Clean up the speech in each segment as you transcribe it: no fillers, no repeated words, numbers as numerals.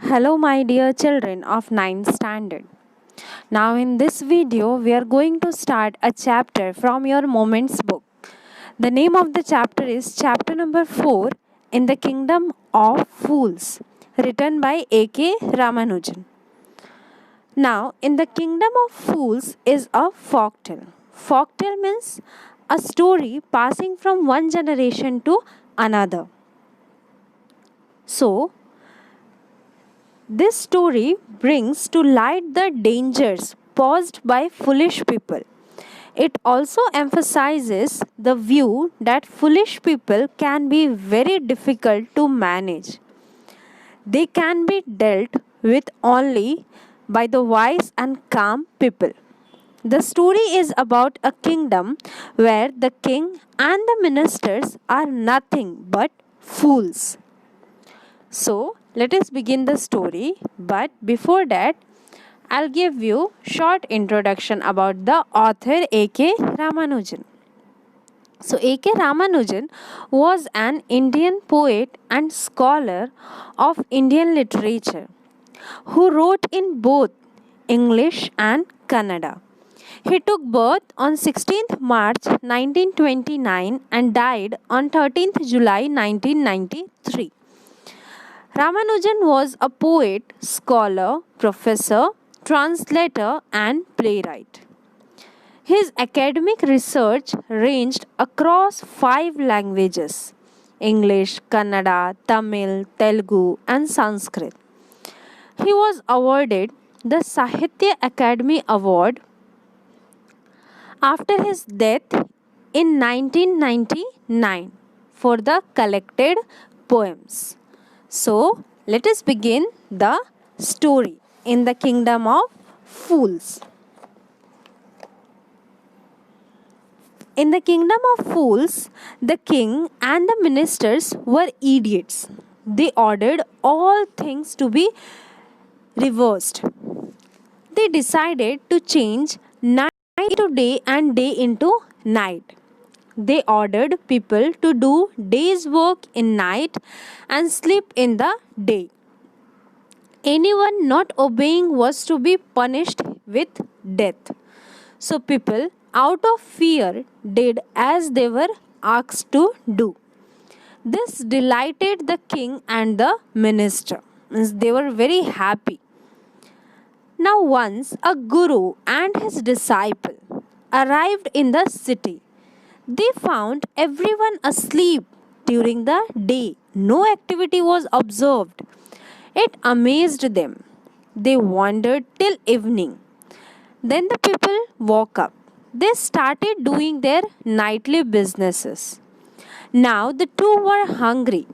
Hello, my dear children of ninth standard. Now, in this video, we are going to start a chapter from your Moments book. The name of the chapter is chapter number 4 in the Kingdom of Fools, written by A.K. Ramanujan. Now, in the Kingdom of Fools is a folktale. Folktale means a story passing from one generation to another. So, this story brings to light the dangers posed by foolish people. It also emphasizes the view that foolish people can be very difficult to manage. They can be dealt with only by the wise and calm people. The story is about a kingdom where the king and the ministers are nothing but fools. So, let us begin the story, but before that, I'll give you short introduction about the author A.K. Ramanujan. So, A.K. Ramanujan was an Indian poet and scholar of Indian literature who wrote in both English and Kannada. He took birth on 16th March 1929 and died on 13th July 1993. Ramanujan was a poet, scholar, professor, translator, and playwright. His academic research ranged across 5 languages: English, Kannada, Tamil, Telugu, and Sanskrit. He was awarded the Sahitya Academy Award after his death in 1999 for the collected poems. So, let us begin the story in the Kingdom of Fools. In the Kingdom of Fools, the king and the ministers were idiots. They ordered all things to be reversed. They decided to change night into day and day into night. They ordered people to do day's work in night and sleep in the day. Anyone not obeying was to be punished with death. So people, out of fear, did as they were asked to do. This delighted the king and the minister. Means they were very happy. Now, once a guru and his disciple arrived in the city. They found everyone asleep during the day. No activity was observed. It amazed them. They wandered till evening. Then the people woke up. They started doing their nightly businesses. Now the two were hungry.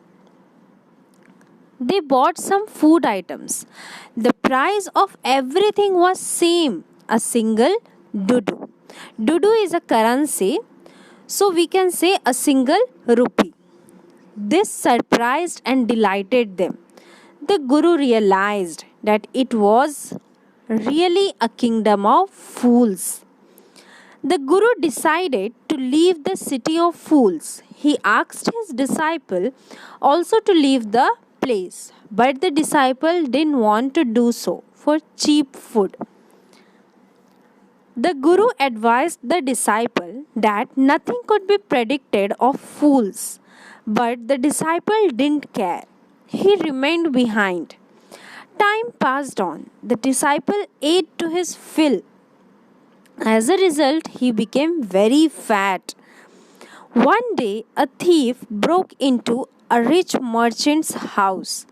They bought some food items. The price of everything was same, a single dudu. Dudu is a currency, so we can say a single rupee. This surprised and delighted them. The Guru realized that it was really a kingdom of fools. The Guru decided to leave the city of fools. He asked his disciple also to leave the place, but the disciple didn't want to do so for cheap food. The Guru advised the disciple that nothing could be predicted of fools, but the disciple didn't care. He remained behind. Time passed on. The disciple ate to his fill. As a result, he became very fat. One day, a thief broke into a rich merchant's house.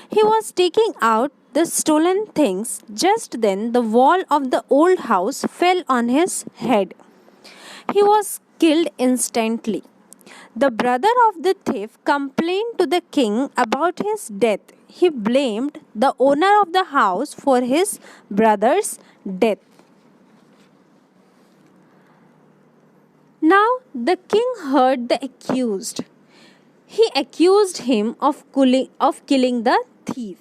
He was taking out the stolen things. Just then, the wall of the old house fell on his head. He was killed instantly. The brother of the thief complained to the king about his death. He blamed the owner of the house for his brother's death. Now the king heard the accused. He accused him of killing the thief.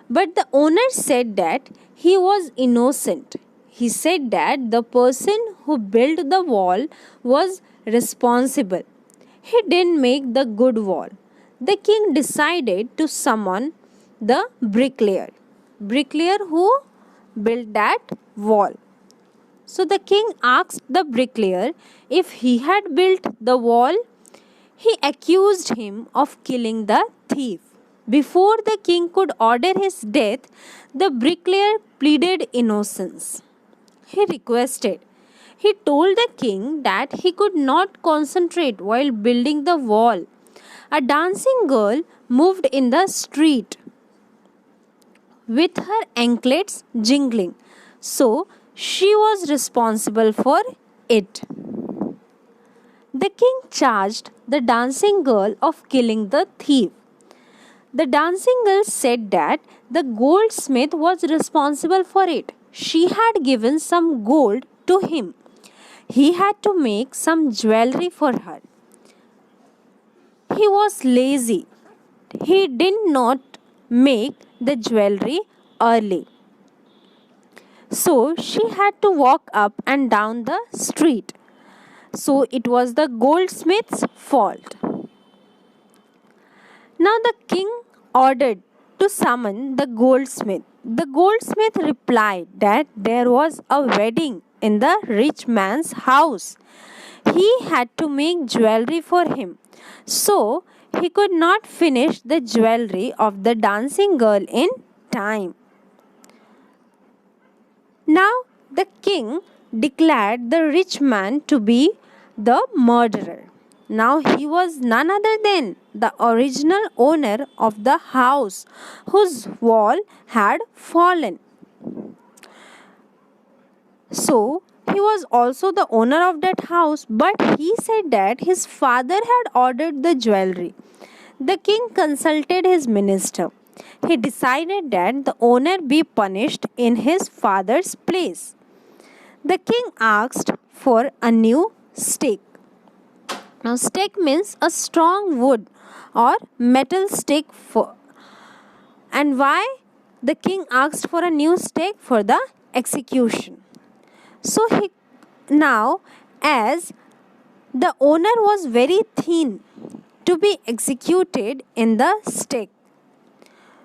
But the owner said that he was innocent. He said that the person who built the wall was responsible. He didn't make the good wall. The king decided to summon the bricklayer. Bricklayer who built that wall. So the king asked the bricklayer if he had built the wall. He accused him of killing the thief. Before the king could order his death, the bricklayer pleaded innocence. He requested. He told the king that he could not concentrate while building the wall. A dancing girl moved in the street with her anklets jingling, so she was responsible for it. The king charged the dancing girl of killing the thief. The dancing girl said that the goldsmith was responsible for it. She had given some gold to him. He had to make some jewelry for her. He was lazy. He did not make the jewelry early. So she had to walk up and down the street. So it was the goldsmith's fault. Now the king ordered to summon the goldsmith. The goldsmith replied that there was a wedding in the rich man's house. He had to make jewelry for him. So he could not finish the jewelry of the dancing girl in time. Now the king declared the rich man to be the murderer. Now he was none other than the original owner of the house whose wall had fallen. So he was also the owner of that house, but he said that his father had ordered the jewelry. The king consulted his minister. He decided that the owner be punished in his father's place. The king asked for a new stake. Now, stake means a strong wood or metal stake. And why the king asked for a new stake? For the execution. So now, as the owner was very thin to be executed in the stake,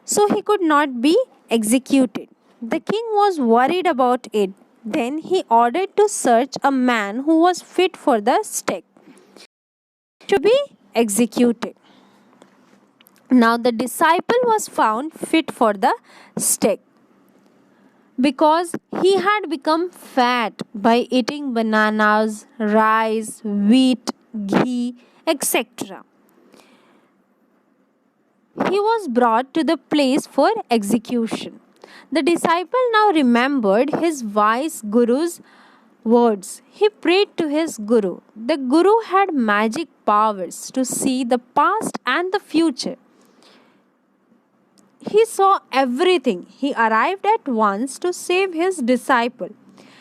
so he could not be executed. The king was worried about it. Then he ordered to search a man who was fit for the stake to be executed. Now the disciple was found fit for the stake because he had become fat by eating bananas, rice, wheat, ghee, etc. He was brought to the place for execution. The disciple now remembered his wise guru's words. He prayed to his guru. The guru had magic powers to see the past and the future. He saw everything. He arrived at once to save his disciple.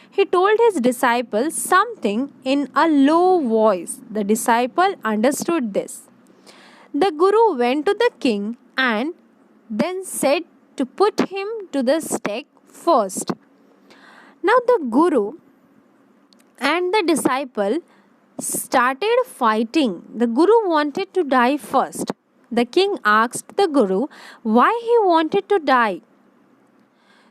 He told his disciple something in a low voice. The disciple understood this. The guru went to the king and then said to put him to the stake first. Now the guru and the disciple started fighting. The guru wanted to die first. The king asked the guru why he wanted to die.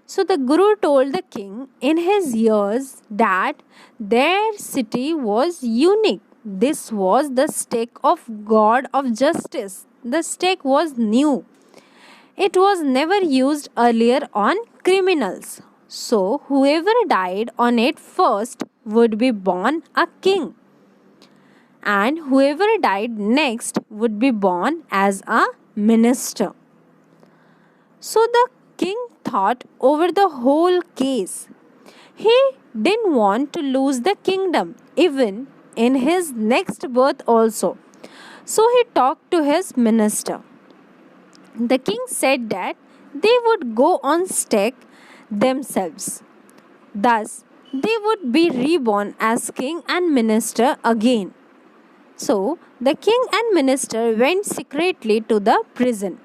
So the guru told the king in his ears that their city was unique. This was the stake of God of justice. The stake was new. It was never used earlier on criminals. So whoever died on it first would be born a king. And whoever died next would be born as a minister. So the king thought over the whole case. He didn't want to lose the kingdom, even in his next birth also. So he talked to his minister. The king said that they would go on stake themselves. Thus, they would be reborn as king and minister again. So, the king and minister went secretly to the prison.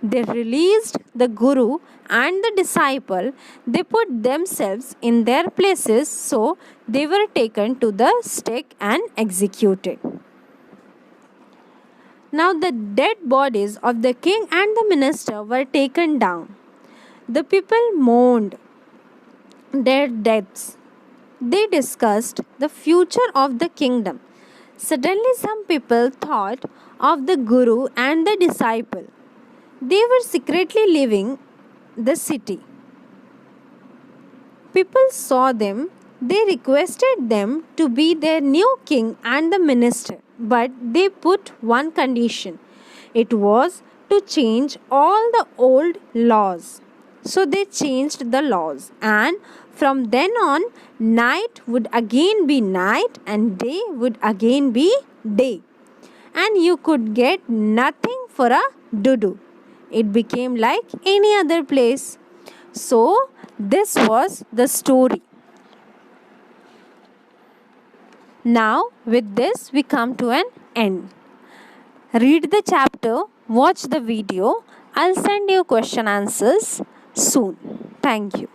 They released the guru and the disciple. They put themselves in their places, so they were taken to the stake and executed. Now the dead bodies of the king and the minister were taken down. The people mourned their deaths. They discussed the future of the kingdom. Suddenly, some people thought of the Guru and the disciple. They were secretly leaving the city. People saw them. They requested them to be their new king and the minister, but they put one condition. It was to change all the old laws. So they changed the laws, and from then on, night would again be night and day would again be day. And you could get nothing for a dudu. It became like any other place. So, this was the story. Now, with this, we come to an end. Read the chapter, watch the video. I'll send you question answers soon. Thank you.